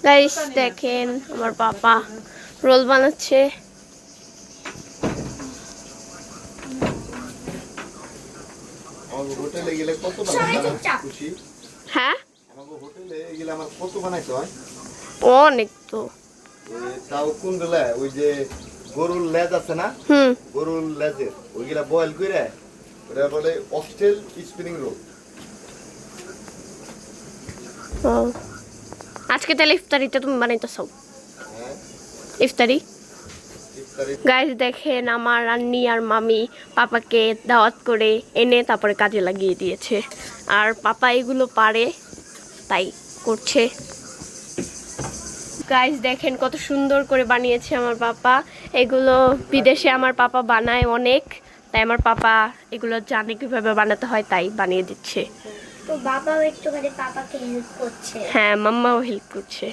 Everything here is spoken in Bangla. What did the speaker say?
গাইস দেখেন আমার পাপা রোল বানাচ্ছে। হোটেলে গেলে কত বানাইছো খুশি? হ্যাঁ আমাগো হোটেলে গেলে আমার কত বানাইছো হয়? অনেক তো। তাও কোন বেলা ওই যে গরুর লেজ আছে না, গরুর লেজের ওইগুলা বয়েল করে ওটা বলে অক্সটেল স্পিনিং রোল। আজকে তাহলে ইফতারিটা তুমি বানাইতেছো? হ্যাঁ ইফতারি ইফতারি। গাইস দেখেন আমার রান্নি আর মামি পাপাকে দাওয়াত করে এনে তারপরে কাজে লাগিয়ে দিয়েছে, আর পাপা এগুলো পারে তাই করছে। গাইস দেখেন কত সুন্দর করে বানিয়েছে আমার পাপা। এগুলো বিদেশে আমার পাপা বানায় অনেক, তাই আমার পাপা এগুলো জানে কিভাবে বানাতে হয় তাই বানিয়ে দিচ্ছে। তো বাবাও একটুখানি পাপাকে হেল্প করছে। হ্যাঁ মাম্মাও হেল্প করছে।